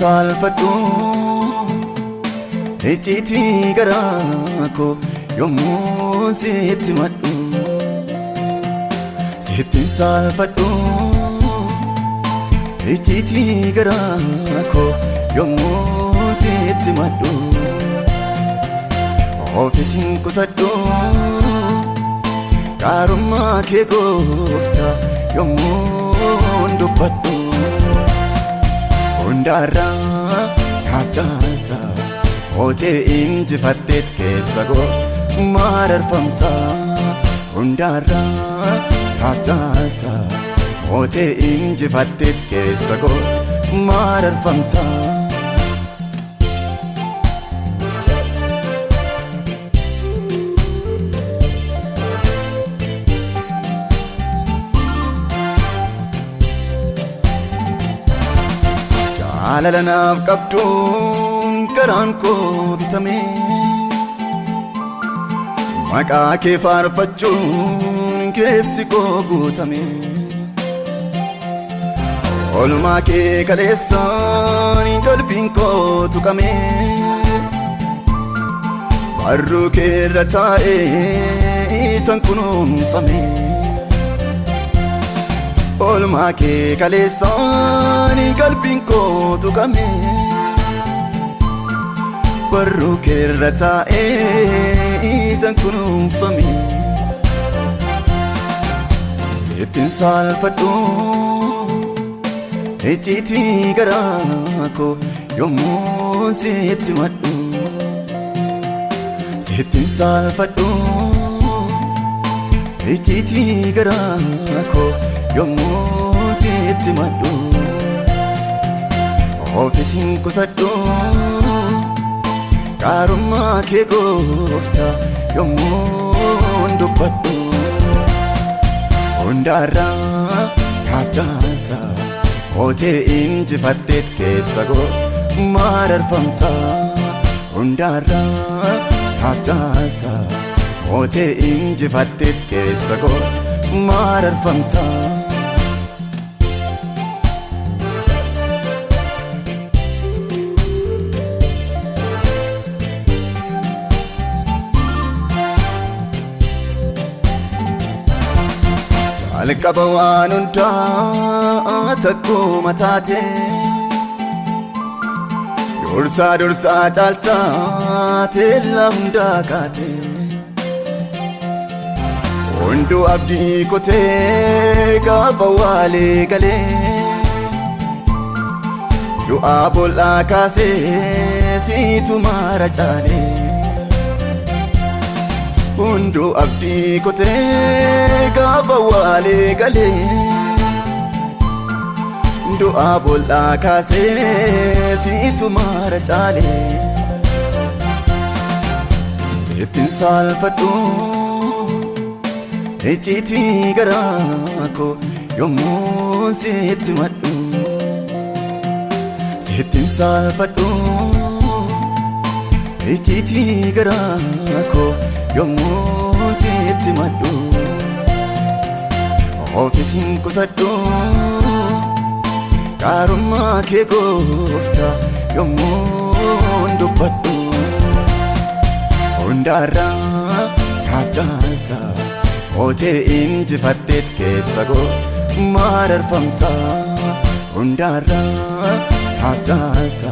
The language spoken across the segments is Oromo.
salphadhu ejjiitii garaa koo yommuu sitti madhu sitti salphadhu ejjiitii garaa koo yommuu sitti madhu ofiisin kusadhu gaarummaa kee gooftaa yommuu dubbadhu hundaarraa naaf jaalta mootee injifatteet keessa koo mararfamta hundaarraa naaf jaalta mootee injifatteet keessa koo mararfamta jaalala naaf qabduun garaan koo bitame maqaa kee faarfachuun keessi koo guutame oolmaa kee kaleessaan qalbiin koo tuqame barruu kee irra taa'ee isan kunuunfame oolmaa kee kaleessaan qalbiin koo tuqame barruu kee irra taa'ee isan kunuunfame sittin salphadhu ejjiitii garaa koo yommuu sitti madhu sittin salphadhu ejjiitii garaa koo yommuu sitti madhu ofiisin kusadhu gaarummaa kee gooftaa yommuu dubbadhu hundaarraa naaf jaalta mootee injifatteet keessa koo mararfamta hundaarraa naaf jaalta mootee injifatteet keessa koo mararfamta alqaba waan hundaa takkuma taate dursaa caaltaa teellaa hundaa kaate hunduu abdii kotee gaafa waalee galee du'aa bol'aa kaasee siitu maara caalee hunduu abdii kotee gaafa waalee galee du'aa bol'aa kaasee siitu maara caalee sittin salphadhu ejjiitii garaa koo yommuu sitti madhu sittin salphadhu ejjiitii garaa koo yommuu sitti madhu ofiisin kusadhu gaarummaa kee gooftaa yommuu dubbadhu hundaarraa naaf jaalta mootee injifatteet keessa koo mararfamta hundaarraa naaf jaalta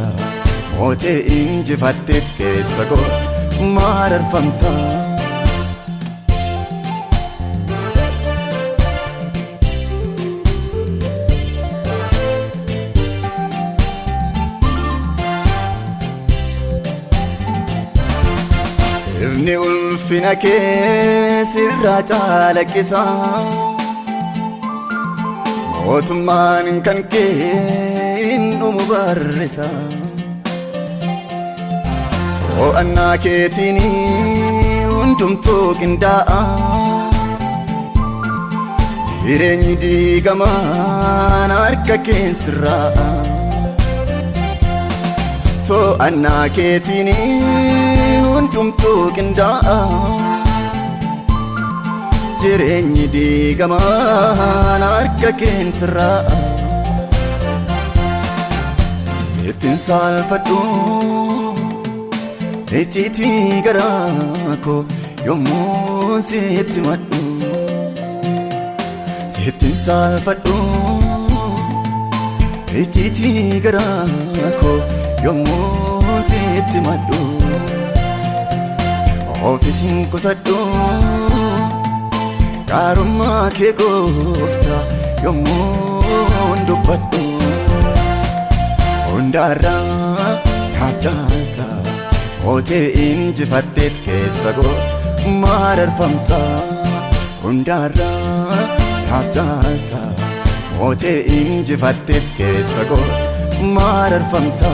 mootee injifatteet keessa koo mararfamta ifni ulfina kee sirraa caalaqqisa mootummaan kan kee hin dhumu barrisa to'annaa keetiin hundumtuu qindaa'a jireenyi diigamaan harka keen sirraa'a to'annaa keetiin hundumtuu qindaa'a jireenyi diigamaan harka keen sirraa'a sittin saalfadhu icciitii garaa koo yommuu sitti madhu sittin saalfadhu icciitii garaa koo yommuu sitti madhu ofiisin qusadhu gaarummaa kee gooftaa yommuu dubbadhu hundaarraa naaf jaalta mootee injifatteet keessa koo mararfamta hundaarraa naaf jaalta mootee injifatteet keessa koo mararfamta